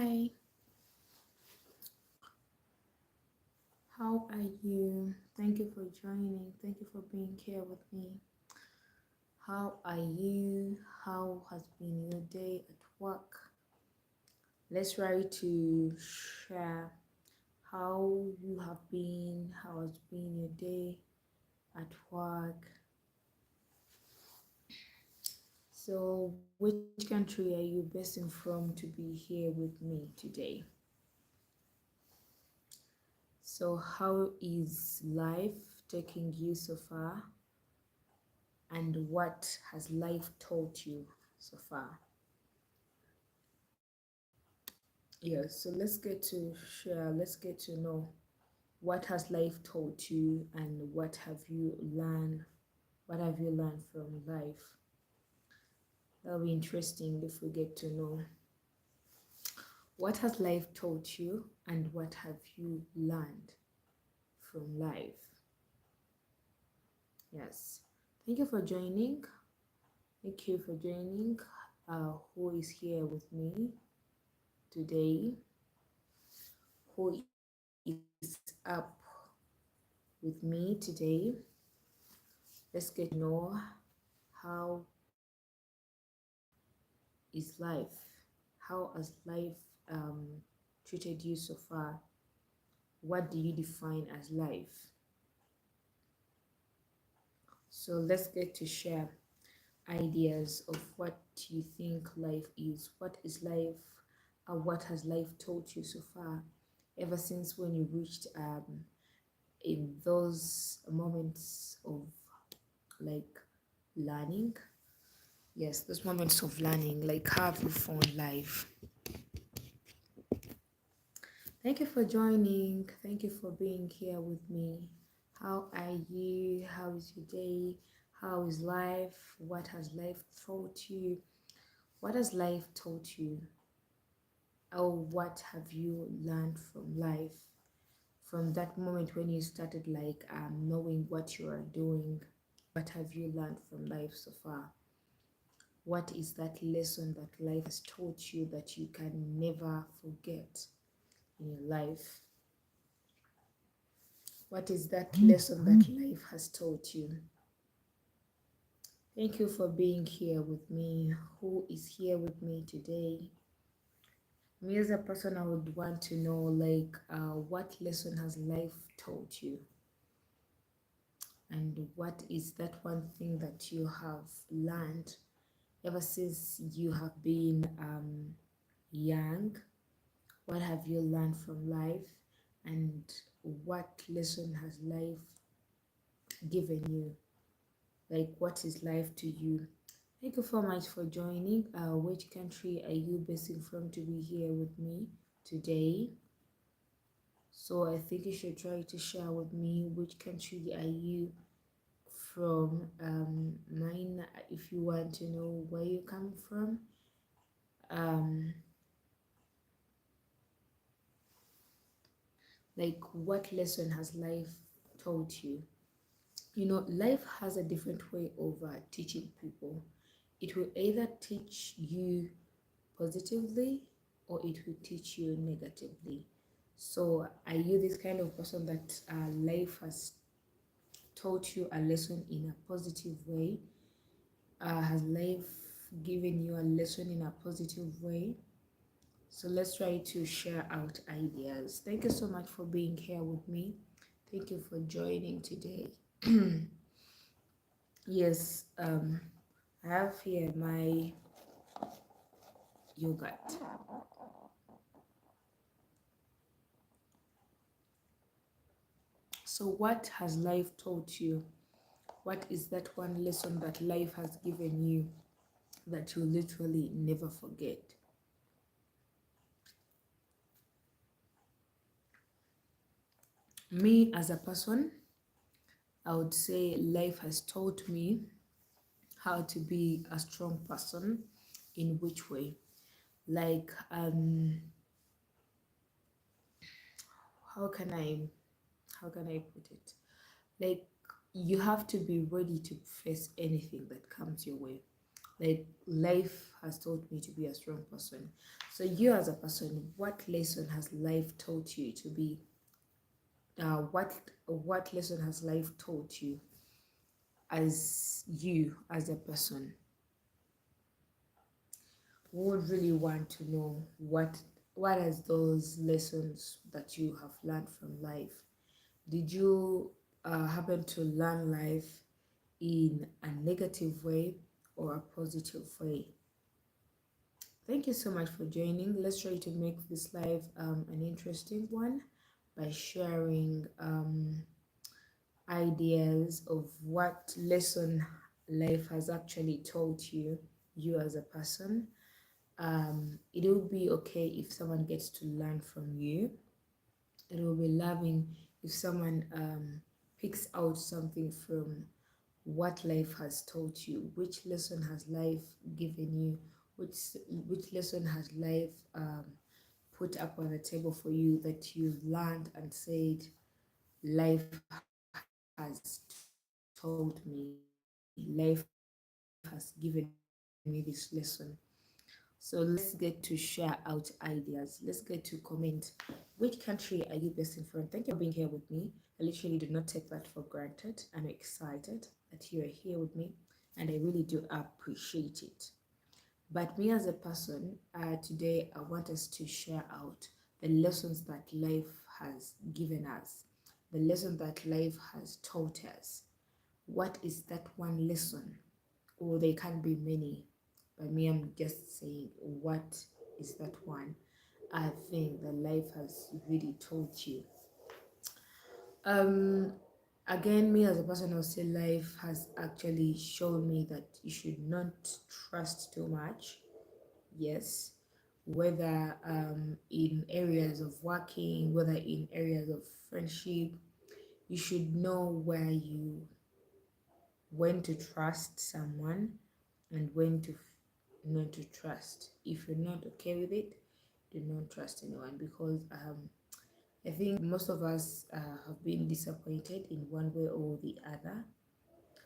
Hi, how are you? Thank you for joining. Thank you for being here with me. How are you? How has been your day at work? Let's try to share how you have been, how has been your day at work. So, which country are you basing from to be here with me today? So, how is life taking you so far? And what has life taught you so far? Yes, so let's get to share, let's get to know what has life taught you and what have you learned from life. That'll be interesting if we get to know what has life taught you and what have you learned from life. Yes, thank you for joining. Thank you for joining. Who is here with me today? Who is up with me today? Let's get to know how is life? How has life treated you so far? What do you define as life? So let's get to share ideas of what you think life is. What is life? What has life taught you so far? Ever since when you reached in those moments of like learning. Yes, those moments of learning, like how have you found life? Thank you for joining. Thank you for being here with me. How are you? How is your day? How is life? What has life taught you? What has life taught you? Or what have you learned from life? From that moment when you started knowing what you are doing, what have you learned from life so far? What is that lesson that life has taught you that you can never forget in your life? What is that lesson that life has taught you? Thank you for being here with me. Who is here with me today? Me as a person, I would want to know what lesson has life taught you? And what is that one thing that you have learned ever since you have been young? What have you learned from life? And what lesson has life given you? Like, what is life to you? Thank you so much for joining. Which country are you basing from to be here with me today? So I think you should try to share with me which country are you from. Mine, if you want to know where you come from. Um, like, what lesson has life taught you? You know, life has a different way of teaching people. It will either teach you positively or it will teach you negatively. So, are you this kind of person that life has taught you a lesson in a positive way? Has life given you a lesson in a positive way? So, let's try to share out ideas. Thank you so much for being here with me. Thank you for joining today. Yes, I have here my yogurt. So, what has life taught you? What is that one lesson that life has given you that you literally never forget? Me as a person, I would say life has taught me how to be a strong person. In which way? Like, how can I put it? Like, you have to be ready to face anything that comes your way. Like life has taught me to be a strong person. So you as a person, what lesson has life taught you to be? What lesson has life taught you as you as a person? We would really want to know what is those lessons that you have learned from life. Did you happen to learn life in a negative way or a positive way? Thank you so much for joining. Let's try to make this live an interesting one by sharing ideas of what lesson life has actually taught you, you as a person. It will be okay if someone gets to learn from you. It will be loving if someone picks out something from what life has taught you. Which lesson has life given you? Which lesson has life put up on the table for you that you learned and said, life has told me, life has given me this lesson. So let's get to share out ideas. Let's get to comment. Which country are you based in from? Thank you for being here with me. I literally do not take that for granted. I'm excited that you are here with me, and I really do appreciate it. But me as a person, today I want us to share out the lessons that life has given us, the lesson that life has taught us. What is that one lesson? Or there can be many, but me, I'm just saying, what is that one? I think that life has really taught you. Um, Again, me as a person, I'll say life has actually shown me that you should not trust too much. Yes, whether in areas of working, whether in areas of friendship, you should know when to trust someone and when to not to trust. If you're not okay with it, do not trust anyone, because I think most of us have been disappointed in one way or the other.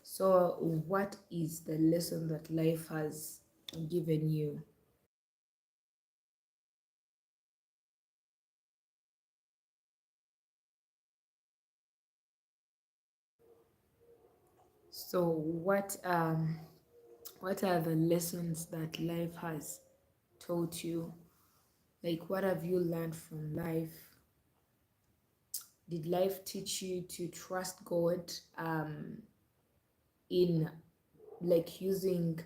So, what is the lesson that life has given you? So, what are the lessons that life has taught you? Like, what have you learned from life? Did life teach you to trust God in like using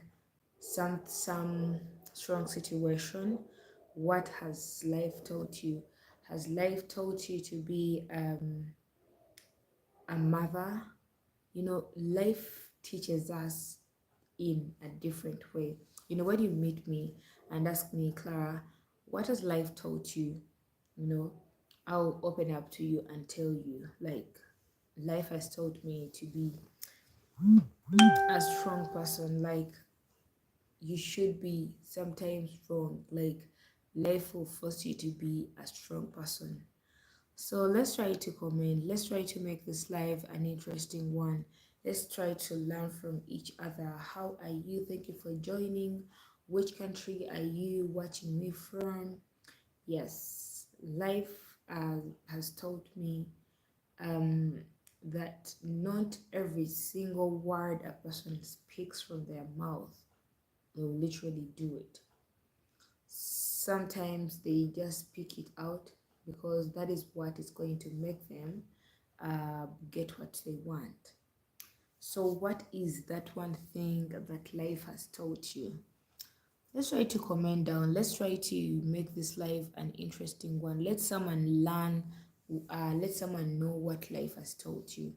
some strong situation? What has life taught you? Has life taught you to be a mother? You know, life teaches us in a different way. You know, when you meet me and ask me, Clara, what has life taught you? You know, I'll open up to you and tell you, like, life has taught me to be a strong person. Like, you should be sometimes strong. Like, life will force you to be a strong person. So let's try to comment. Let's try to make this live an interesting one. Let's try to learn from each other. How are you? Thank you for joining. Which country are you watching me from? Yes, life has taught me um, that not every single word a person speaks from their mouth will literally do it. Sometimes they just speak it out because that is what is going to make them get what they want. So, what is that one thing that life has taught you? Let's try to comment down. Let's try to make this life an interesting one. Let someone learn, let someone know what life has taught you.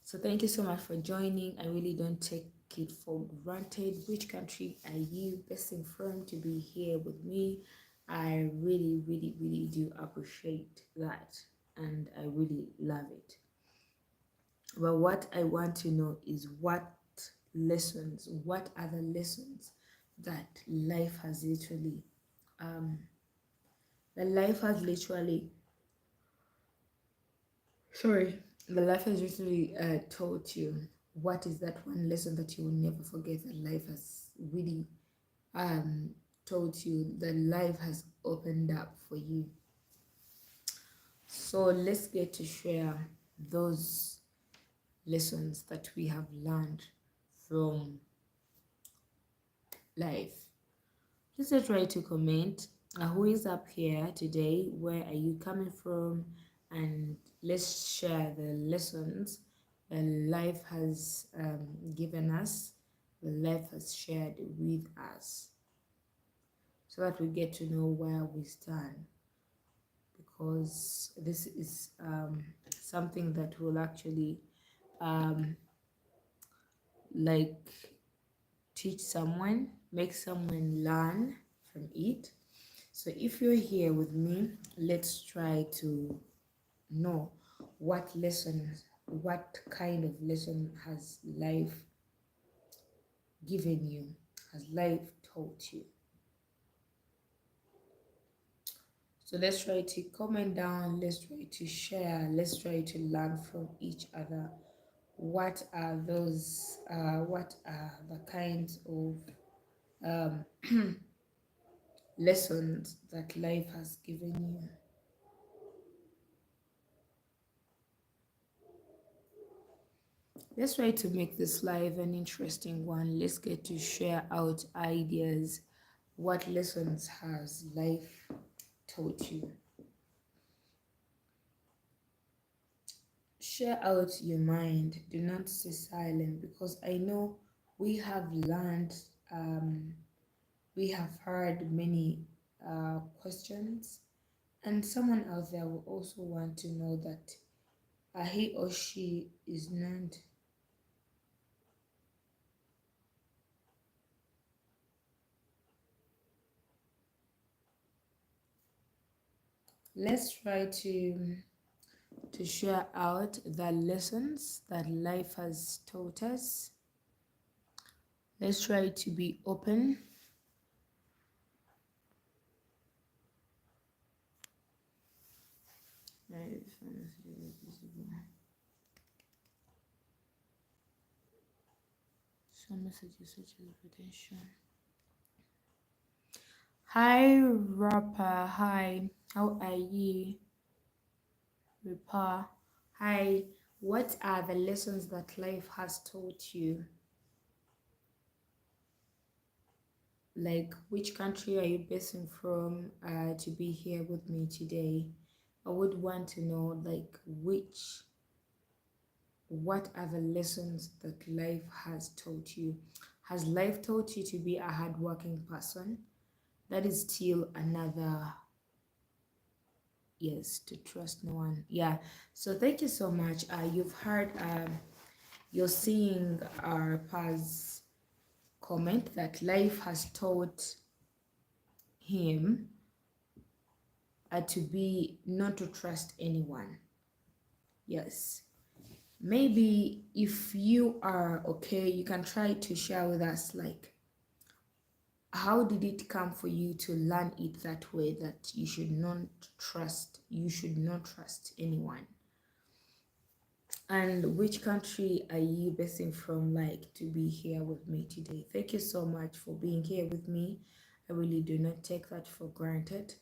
So thank you so much for joining. I really don't take it for granted. Which country are you best informed to be here with me? I really, really, really do appreciate that, and I really love it. But what I want to know is what are the lessons that life has literally, um, the life has literally, sorry, the life has literally taught you. What is that one lesson that you will never forget that life has really um taught you, that life has opened up for you? So let's get to share those lessons that we have learned from life. Just try to comment who is up here today, where are you coming from, and let's share the lessons that life has given us, the life has shared with us, so that we get to know where we stand, because this is something that will actually like teach someone, make someone learn from it. So if you're here with me, let's try to know what lessons, what kind of lesson has life given you, has life taught you. So let's try to comment down, let's try to share, let's try to learn from each other. What are those, what are the kinds of lessons that life has given you? Let's try to make this live an interesting one. Let's get to share out ideas. What lessons has life taught you? Share out your mind. Do not stay silent, because I know we have learned, we have heard many questions, and someone out there will also want to know that he or she is not. Let's try to share out the lessons that life has taught us. Let's try to be open. Some messages such as potential. Hi, rapper. Hi, how are you? Rapper. Hi, what are the lessons that life has taught you? Like, which country are you basing from to be here with me today? I would want to know, like, what are the lessons that life has taught you? Has life taught you to be a hardworking person? That is still another, yes, to trust no one. Yeah. So thank you so much. You've heard, you're seeing our Paz comment that life has taught him to be not to trust anyone. Yes. Maybe if you are okay, you can try to share with us, like, how did it come for you to learn it that way, that you should not trust anyone? And which country are you basing from, like, to be here with me today? Thank you so much for being here with me. I really do not take that for granted.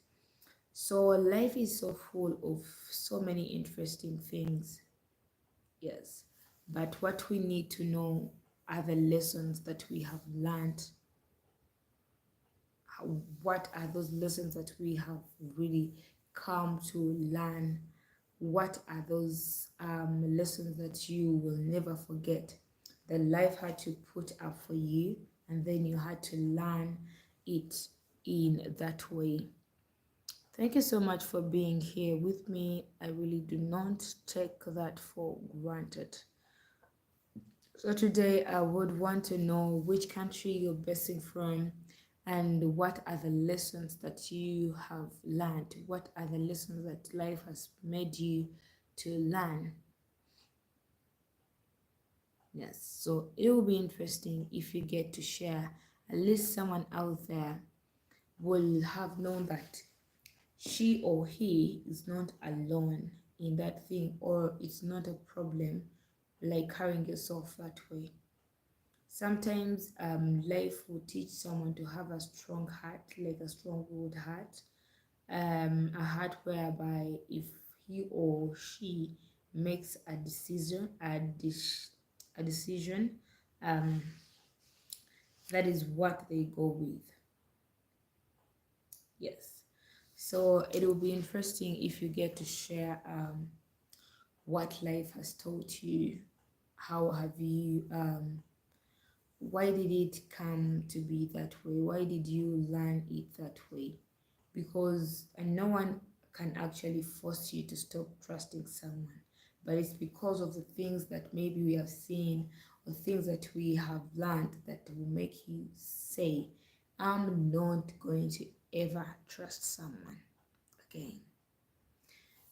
So life is so full of so many interesting things. Yes. But what we need to know are the lessons that we have learned. What are those lessons that we have really come to learn? What are those lessons that you will never forget, that life had to put up for you, and then you had to learn it in that way? Thank you so much for being here with me. I really do not take that for granted. So today I would want to know which country you're basing from, and what are the lessons that you have learned? What are the lessons that life has made you to learn? Yes, so it will be interesting if you get to share. At least someone out there will have known that she or he is not alone in that thing, or it's not a problem like carrying yourself that way. Sometimes life will teach someone to have a strong heart, like a strong-willed heart, a heart whereby if he or she makes a decision, um, that is what they go with. Yes. So it will be interesting if you get to share what life has taught you. How have you why did it come to be that way? Why did you learn it that way? Because and no one can actually force you to stop trusting someone, but it's because of the things that maybe we have seen or things that we have learned that will make you say, I'm not going to ever trust someone again.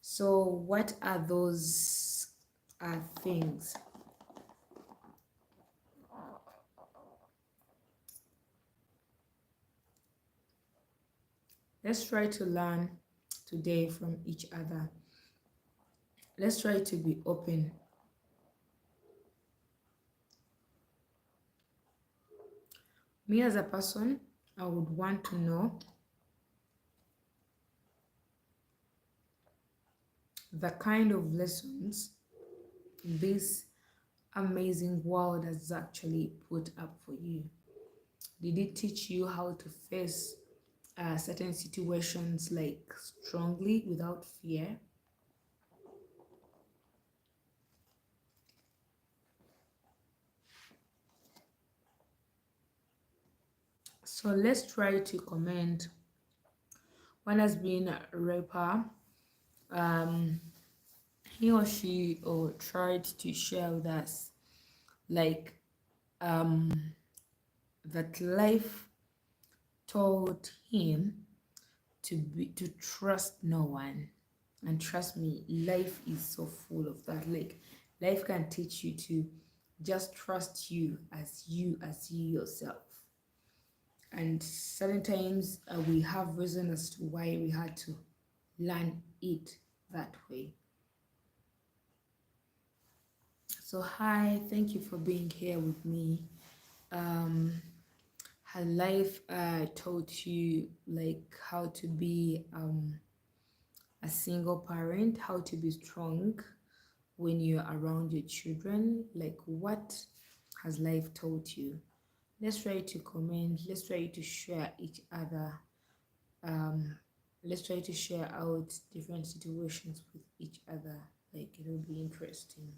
So what are those things? Let's try to learn today from each other. Let's try to be open. Me as a person, I would want to know the kind of lessons this amazing world has actually put up for you. Did it teach you how to face certain situations like strongly without fear? So let's try to comment. One has been a rapper. Um, he or she or tried to share with us like um, that life taught him to trust no one. And trust me, life is so full of that. Like life can teach you to just trust you yourself. And certain times we have reason as to why we had to learn it that way. So hi, thank you for being here with me. Her life taught you like how to be a single parent, how to be strong when you're around your children. Like what has life taught you? Let's try to comment. Let's try to share each other. Um, let's try to share out different situations with each other. Like it will be interesting.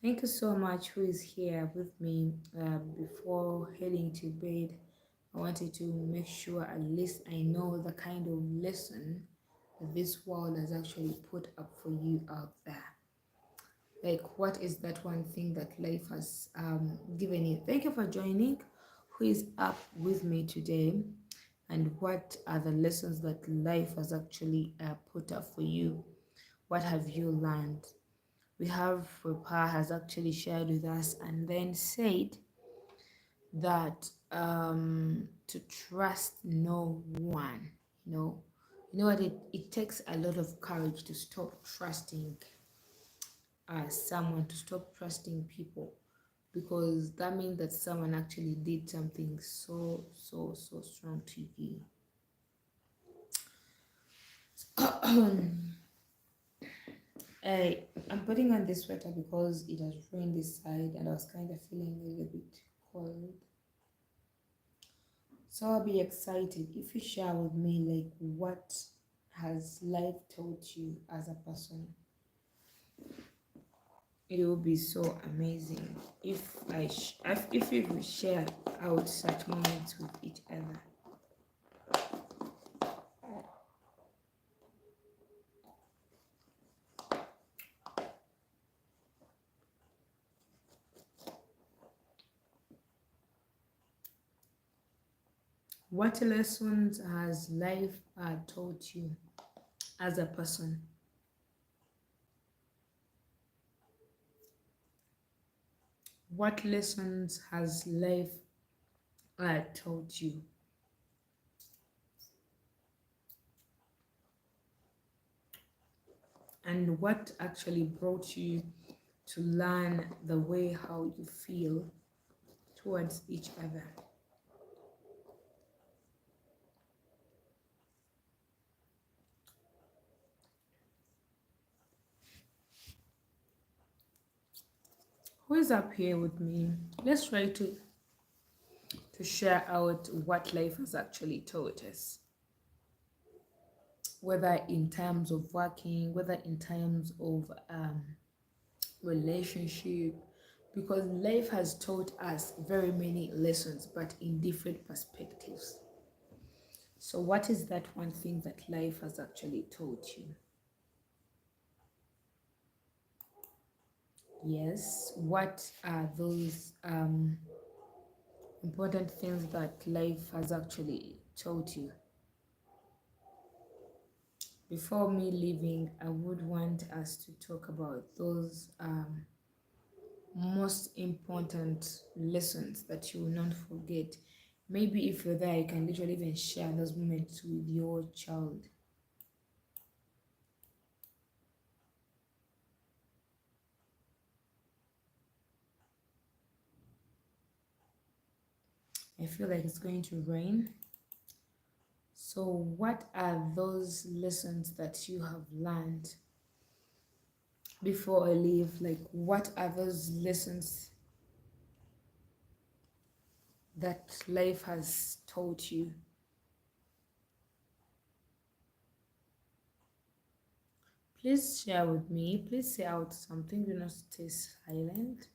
Thank you so much who is here with me. Before heading to bed, I wanted to make sure at least I know the kind of lesson that this world has actually put up for you out there. Like what is that one thing that life has given you? Thank you for joining. Who is up with me today? And what are the lessons that life has actually put up for you? What have you learned? We have Rupa has actually shared with us and then said that to trust no one, you know what, it takes a lot of courage to stop trusting someone, to stop trusting people, because that means that someone actually did something so strong to you. I'm putting on this sweater because it has rained this side and I was kind of feeling a little bit cold. So I'll be excited if you share with me like what has life taught you as a person. It will be so amazing if if we share out such moments with each other. What lessons has life taught you as a person? What lessons has life taught you? And what actually brought you to learn the way how you feel towards each other. Who is up here with me? Let's try to share out what life has actually taught us, whether in terms of working, whether in terms of relationship, because life has taught us very many lessons, but in different perspectives. So, what is that one thing that life has actually taught you? Yes, what are those important things that life has actually taught you? Before me leaving, I would want us to talk about those most important lessons that you will not forget. Maybe if you're there, you can literally even share those moments with your child. I feel like it's going to rain. So, what are those lessons that you have learned before I leave? Like, what are those lessons that life has taught you? Please share with me. Please say out something. Do not stay silent.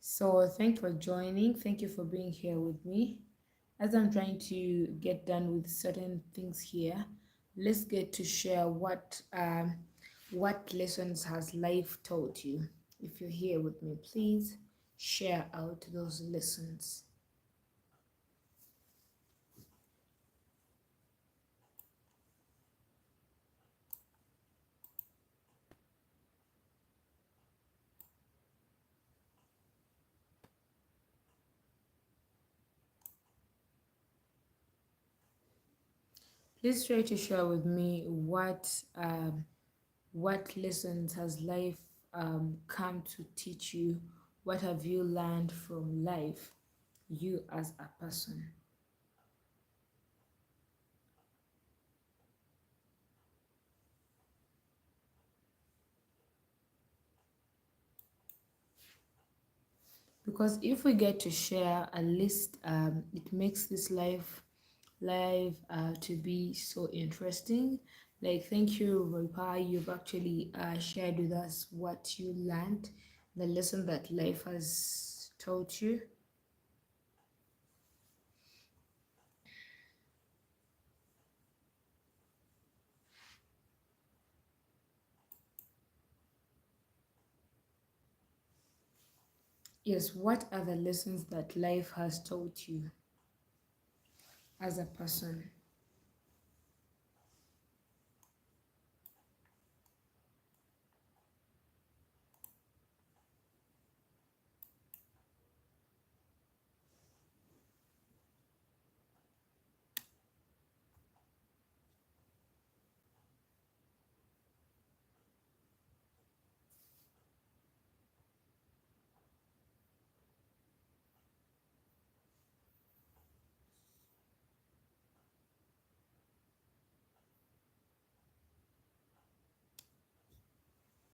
So, thank you for joining. Thank you for being here with me. As I'm trying to get done with certain things here, let's get to share what lessons has life taught you. If you're here with me, please share out those lessons. Please try to share with me what lessons has life come to teach you. What have you learned from life, you as a person? Because if we get to share a list, it makes this live to be so interesting. Like, thank you, Roipa. You've actually shared with us what you learned, the lesson that life has taught you. Yes, what are the lessons that life has taught you as a person?